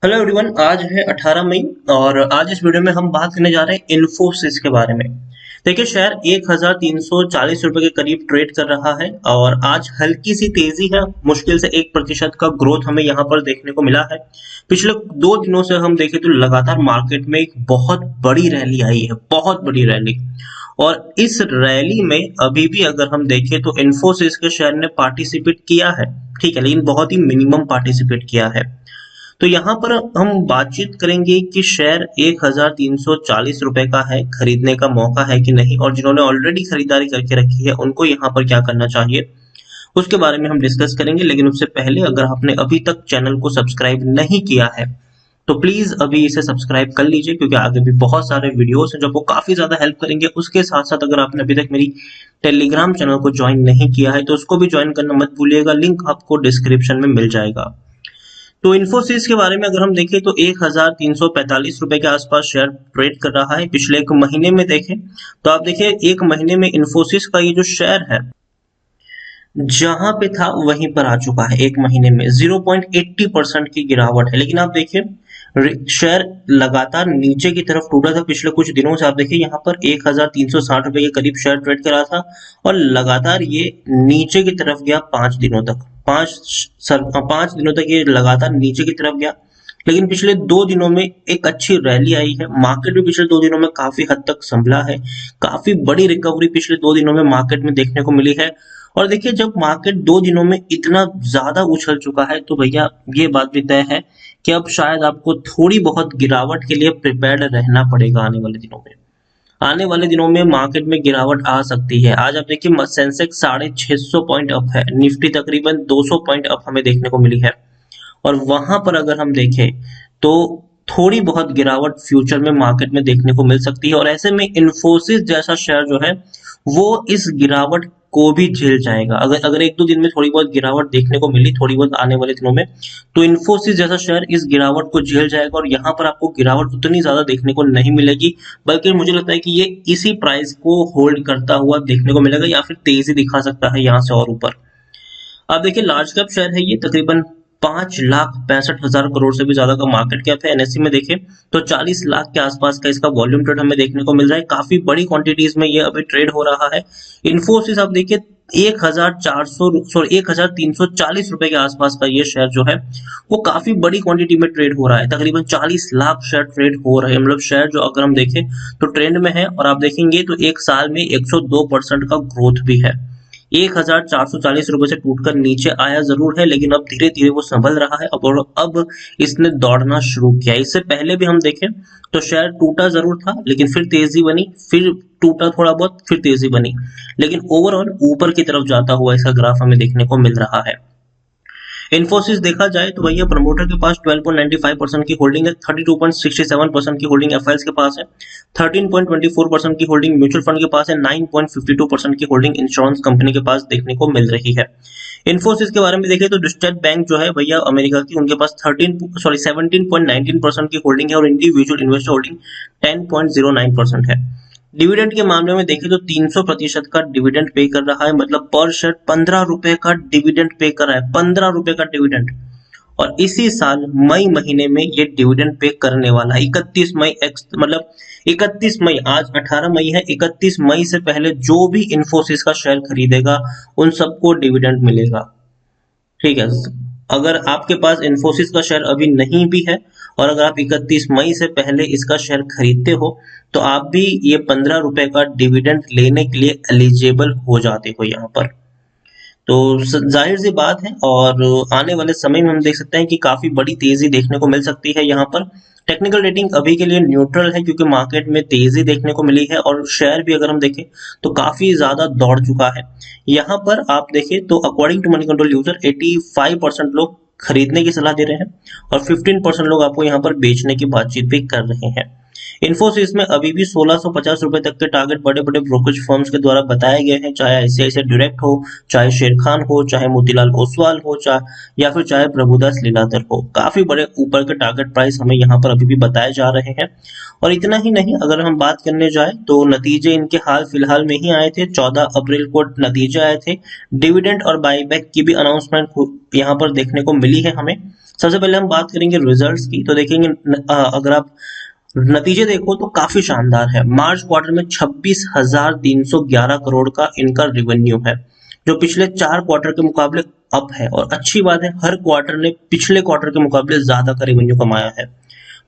Hello everyone. आज है 18 मई और आज इस वीडियो में हम बात करने जा रहे हैं इन्फोसिस के बारे में। देखिए, शेयर 1340 रुपए के करीब ट्रेड कर रहा है और आज हल्की सी तेजी है। मुश्किल से 1% का ग्रोथ हमें यहाँ पर देखने को मिला है। पिछले 2 दिनों से हम देखें तो लगातार मार्केट में एक बहुत बड़ी रैली आई है, बहुत बड़ी रैली। और इस रैली में अभी भी अगर हम देखें तो इन्फोसिस के शेयर ने पार्टिसिपेट किया है, ठीक है, लेकिन बहुत ही मिनिमम पार्टिसिपेट किया है। तो यहाँ पर हम बातचीत करेंगे कि शेयर 1340 रुपए का है, खरीदने का मौका है कि नहीं, और जिन्होंने ऑलरेडी खरीदारी करके रखी है उनको यहाँ पर क्या करना चाहिए उसके बारे में हम डिस्कस करेंगे। लेकिन उससे पहले अगर आपने अभी तक चैनल को सब्सक्राइब नहीं किया है तो प्लीज अभी इसे सब्सक्राइब कर लीजिए, क्योंकि आगे भी बहुत सारे वीडियोस हैं जो आपको काफी ज्यादा हेल्प करेंगे। उसके साथ साथ अगर आपने अभी तक मेरी टेलीग्राम चैनल को ज्वाइन नहीं किया है तो उसको भी ज्वाइन करना मत भूलिएगा, लिंक आपको डिस्क्रिप्शन में मिल जाएगा। तो इन्फोसिस के बारे में अगर हम देखें तो 1345 रुपए के आसपास शेयर ट्रेड कर रहा है। पिछले एक महीने में देखें तो आप देखिए एक महीने में इन्फोसिस का ये जो शेयर है जहां पे था वहीं पर आ चुका है। एक महीने में 0.80% की गिरावट है। लेकिन आप देखिए शेयर लगातार नीचे की तरफ टूटा था। पिछले कुछ दिनों से आप देखिए यहाँ पर 1360 रुपए के करीब शेयर ट्रेड करा था और लगातार ये नीचे की तरफ गया 5 दिनों तक। 5 दिनों तक ये लगातार नीचे की तरफ गया। लेकिन पिछले 2 दिनों में एक अच्छी रैली आई है। मार्केट भी पिछले 2 दिनों में काफी हद तक संभला है। काफी बड़ी रिकवरी पिछले 2 दिनों में मार्केट में देखने को मिली है। और देखिए, जब मार्केट 2 दिनों में इतना ज्यादा उछल चुका है तो भैया ये बात भी तय है कि अब शायद आपको थोड़ी बहुत गिरावट के लिए प्रिपेयर्ड रहना पड़ेगा। आने वाले दिनों में मार्केट में गिरावट आ सकती है। आज आप देखिए सेंसेक्स 650 पॉइंट अप है, निफ्टी तकरीबन 200 पॉइंट अप हमें देखने को मिली है। और वहां पर अगर हम देखें तो थोड़ी बहुत गिरावट फ्यूचर में मार्केट में देखने को मिल सकती है। और ऐसे में इन्फोसिस जैसा शेयर जो है वो इस गिरावट को भी झेल जाएगा। अगर अगर 1-2 दिन में थोड़ी बहुत गिरावट देखने को मिली, थोड़ी बहुत आने वाले दिनों में, तो इन्फोसिस जैसा शेयर इस गिरावट को झेल जाएगा और यहाँ पर आपको गिरावट उतनी ज्यादा देखने को नहीं मिलेगी। बल्कि मुझे लगता है कि ये इसी प्राइस को होल्ड करता हुआ देखने को मिलेगा या फिर तेजी दिखा सकता है यहाँ से और ऊपर। आप देखिए लार्ज कैप शेयर है ये, तकरीबन 5,65,000 करोड़ से भी ज्यादा का मार्केट कैप है। एनएससी में देखें तो 40 लाख के आसपास का इसका वॉल्यूम ट्रेड हमें देखने को मिल रहा है। काफी बड़ी क्वांटिटीज में ये अभी ट्रेड हो रहा है। इन्फोसिस आप देखिए 1340 रुपए के आसपास का ये शेयर जो है वो काफी बड़ी क्वांटिटी में ट्रेड हो रहा है। तकरीबन 40 लाख शेयर ट्रेड हो रहे हैं। मतलब शेयर जो अगर हम देखें तो ट्रेंड में है। और आप देखेंगे तो एक साल में 102% का ग्रोथ भी है। 1440 रुपए से टूटकर नीचे आया जरूर है, लेकिन अब धीरे धीरे वो संभल रहा है। अब इसने दौड़ना शुरू किया। इससे पहले भी हम देखें तो शेयर टूटा जरूर था, लेकिन फिर तेजी बनी, फिर टूटा थोड़ा बहुत, फिर तेजी बनी। लेकिन ओवरऑल ऊपर की तरफ जाता हुआ इसका ग्राफ हमें देखने को मिल रहा है। इन्फोसिस देखा जाए तो भैया प्रमोटर के पास 12.95% की होल्डिंग है, 32.67% की होल्डिंग एफआईएस के पास है, 13.24% की होल्डिंग म्यूचुअल फंड के पास है, 9.52% की होल्डिंग इंश्योरेंस कंपनी के पास देखने को मिल रही है। इन्फोसिस के बारे में देखें तो स्टेट बैंक जो है भैया अमेरिका की, उनके पास 17.19% की होल्डिंग है और इंडिविजुअल इन्वेस्टर होल्डिंग 10.09% है। डिविडेंड के मामले में देखें तो 300% का डिविडेंड पे कर रहा है। मतलब पर शेयर 15 रुपए का डिविडेंड पे कर रहा है, 15 रुपए का डिविडेंड। और इसी साल मई महीने में ये डिविडेंड पे करने वाला है। 31 मई मतलब 31 मई, आज 18 मई है, 31 मई से पहले जो भी इन्फोसिस का शेयर खरीदेगा उन सबको डिविडेंड मिलेगा। ठीक है, अगर आपके पास इन्फोसिस का शेयर अभी नहीं भी है और अगर आप 31 मई से पहले इसका शेयर खरीदते हो तो आप भी ये 15 रुपए का डिविडेंड लेने के लिए एलिजिबल हो जाते हो यहाँ पर। तो जाहिर सी बात है। और आने वाले समय में हम देख सकते हैं कि काफी बड़ी तेजी देखने को मिल सकती है यहाँ पर। टेक्निकल रेटिंग अभी के लिए न्यूट्रल है, क्योंकि मार्केट में तेजी देखने को मिली है और शेयर भी अगर हम देखें तो काफी ज्यादा दौड़ चुका है। यहाँ पर आप देखें तो according to Moneycontrol user 85% लोग खरीदने की सलाह दे रहे हैं और 15% लोग आपको यहाँ पर बेचने की बातचीत भी कर रहे हैं। इन्फोसिस में अभी भी 1650 रुपए तक के टारगेट बड़े बड़े ब्रोकरेज फर्म्स के द्वारा बताए गए हैं, चाहे आईसीआईसीआई डायरेक्ट हो, चाहे शेर खान हो, चाहे मोतीलाल ओसवाल हो, चाहे या फिर चाहे प्रभुदास लीलाधर हो। काफी बड़े ऊपर के टारगेट प्राइस हमें यहाँ पर अभी भी बताए जा रहे हैं। और इतना ही नहीं, अगर हम बात करने जाए तो नतीजे इनके हाल फिलहाल में ही आए थे। 14 अप्रैल को नतीजे आए थे। डिविडेंड और बाईबैक की भी अनाउंसमेंट यहाँ पर देखने को मिली है हमें। सबसे पहले हम बात करेंगे रिजल्ट्स की, तो देखेंगे अगर आप नतीजे देखो तो काफी शानदार है। मार्च क्वार्टर में 26,311 करोड़ का इनका रेवेन्यू है, जो पिछले 4 क्वार्टर के मुकाबले अप है। और अच्छी बात है, हर क्वार्टर ने पिछले क्वार्टर के मुकाबले ज्यादा का रेवेन्यू कमाया है।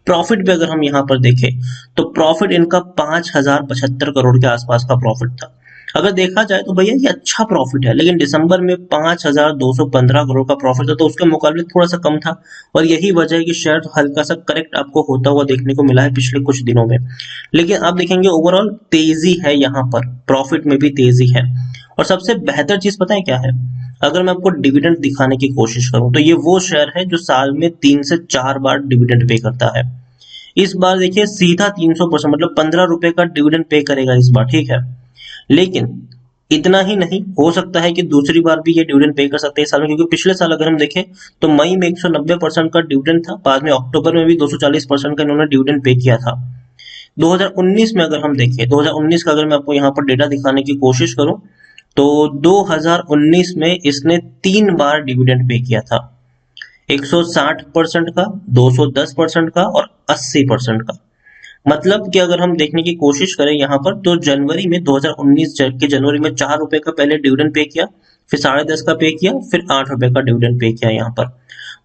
प्रॉफिट भी अगर हम यहाँ पर देखें तो प्रॉफिट इनका 5,075 करोड़ के आसपास का प्रॉफिट था। अगर देखा जाए तो भैया ये अच्छा प्रॉफिट है, लेकिन दिसंबर में 5,215 करोड़ का प्रॉफिट था, तो उसके मुकाबले थोड़ा सा कम था। और यही वजह है कि शेयर हल्का सा करेक्ट आपको होता हुआ देखने को मिला है पिछले कुछ दिनों में। लेकिन आप देखेंगे ओवरऑल तेजी है, यहाँ पर प्रॉफिट में भी तेजी है। और सबसे बेहतर चीज पता है क्या है, अगर मैं आपको डिविडेंड दिखाने की कोशिश करूं तो ये वो शेयर है जो साल में 3 से 4 बार डिविडेंड पे करता है। इस बार देखिए सीधा 300%, मतलब 15 रुपए का डिविडेंड पे करेगा इस बार, ठीक है। लेकिन इतना ही नहीं, हो सकता है कि दूसरी बार भी ये डिविडेंड पे कर सकते हैं इस साल में, क्योंकि पिछले साल अगर हम देखें तो मई में 190% का डिविडेंड था, बाद में अक्टूबर में भी 240% का इन्होंने डिविडेंड पे किया था। 2019 में अगर हम देखें, 2019 का अगर मैं आपको यहाँ पर डेटा दिखाने की कोशिश करूं तो 2019 में इसने 3 बार डिविडेंड पे किया था, 160% का, 210% का और 80% का। मतलब कि अगर हम देखने की कोशिश करें यहाँ पर तो जनवरी में 2019 के जनवरी में 4 रुपए का पहले डिविडेंड पे किया, फिर 10.5 का पे किया, फिर 8 रुपए का डिविडेंड पे किया। यहाँ पर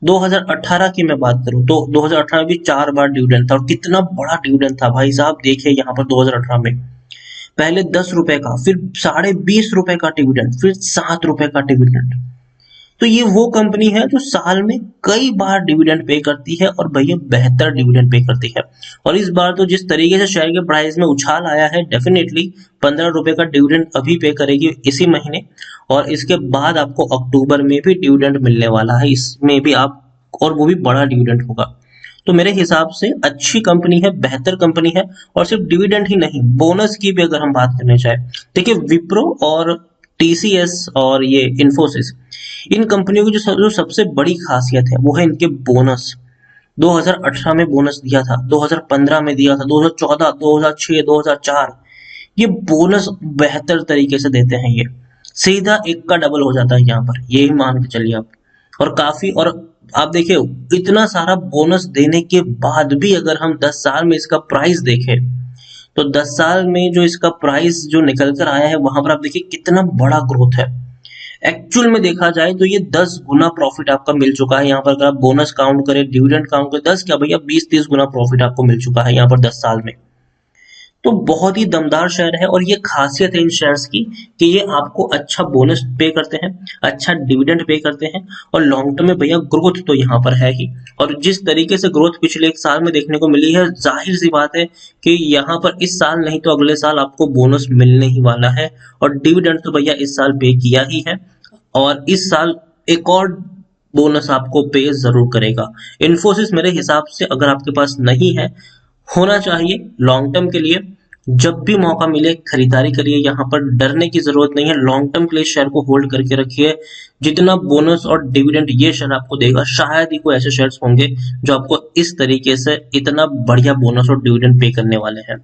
2018 की मैं बात करूं तो 2018 में भी 4 बार डिविडेंड था, और कितना बड़ा डिविडेंड था भाई साहब। देखिए यहाँ पर 2018 में पहले 10 रुपए का, फिर 20.5 रुपए का डिविडेंड, फिर 7 रुपए का डिविडेंड। तो ये वो कंपनी है जो साल में कई बार डिविडेंड पे करती है, और भैया बेहतर डिविडेंड पे करती है। और इस बार तो जिस तरीके से शेयर के प्राइस में उछाल आया है, डेफिनेटली 15 रुपए का डिविडेंड अभी पे करेगी इसी महीने, और इसके बाद आपको अक्टूबर में भी डिविडेंड मिलने वाला है, इसमें भी आप, और वो भी बड़ा डिविडेंड होगा। तो मेरे हिसाब से अच्छी कंपनी है, बेहतर कंपनी है। और सिर्फ डिविडेंड ही नहीं, बोनस की भी अगर हम बात करने जाए, देखिए विप्रो और टीसीएस और ये इन्फोसिस, इन कंपनियों की जो सबसे बड़ी खासियत है वो है इनके बोनस। 2018 में बोनस दिया था, 2015 में दिया था, 2014, 2006, 2004, ये बोनस बेहतर तरीके से देते हैं। ये सीधा 1 का डबल हो जाता है यहाँ पर, यही मान के चलिए आप। और काफी, और आप देखिए इतना सारा बोनस देने के बाद भी अगर हम 10 साल में इसका प्राइस देखें तो 10 साल में जो इसका प्राइस जो निकल कर आया है, वहां पर आप देखिए कितना बड़ा ग्रोथ है। एक्चुअल में देखा जाए तो ये 10 गुना प्रॉफिट आपका मिल चुका है यहाँ पर। अगर आप बोनस काउंट करें, डिविडेंड काउंट करें, 10 क्या भैया 20-30 गुना प्रॉफिट आपको मिल चुका है यहाँ पर 10 साल में। तो बहुत ही दमदार शेयर है, और ये खासियत है इन शेयर्स की कि ये आपको अच्छा बोनस पे करते हैं, अच्छा डिविडेंड पे करते हैं, और लॉन्ग टर्म में भैया ग्रोथ तो यहाँ पर है ही। और जिस तरीके से ग्रोथ पिछले 1 साल में देखने को मिली है, जाहिर सी बात है कि यहाँ पर इस साल नहीं तो अगले साल आपको बोनस मिलने ही वाला है। और डिविडेंड तो भैया इस साल पे किया ही है, और इस साल एक और बोनस आपको पे जरूर करेगा। इन्फोसिस मेरे हिसाब से अगर आपके पास नहीं है, होना चाहिए लॉन्ग टर्म के लिए। जब भी मौका मिले खरीदारी करिए, यहाँ पर डरने की जरूरत नहीं है। लॉन्ग टर्म के लिए शेयर को होल्ड करके रखिए। जितना बोनस और डिविडेंड ये शेयर आपको देगा, शायद ही कोई ऐसे शेयर्स होंगे जो आपको इस तरीके से इतना बढ़िया बोनस और डिविडेंड पे करने वाले हैं।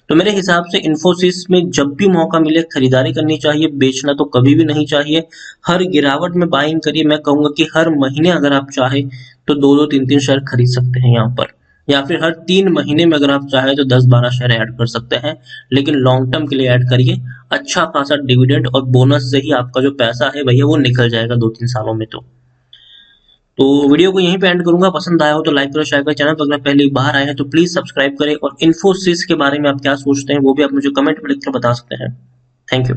तो मेरे हिसाब से इन्फोसिस में जब भी मौका मिले खरीदारी करनी चाहिए, बेचना तो कभी भी नहीं चाहिए। हर गिरावट में बाइंग करिए। मैं कहूंगा कि हर महीने अगर आप चाहे तो 2-2, 3-3 शेयर खरीद सकते हैं यहाँ पर, या फिर हर 3 महीने में अगर आप चाहे तो 10-12 शेयर ऐड कर सकते हैं। लेकिन लॉन्ग टर्म के लिए ऐड करिए। अच्छा खासा डिविडेंड और बोनस से ही आपका जो पैसा है भैया वो निकल जाएगा 2-3 सालों में। तो वीडियो को यहीं पे एंड करूंगा। पसंद आया हो तो लाइक करो, शेयर करो। चैनल पर अगर पहली बार आए हैं तो प्लीज सब्सक्राइब करें, और इन्फोसिस के बारे में आप क्या सोचते हैं वो भी आप मुझे कमेंट में लिखकर बता सकते हैं। Thank you.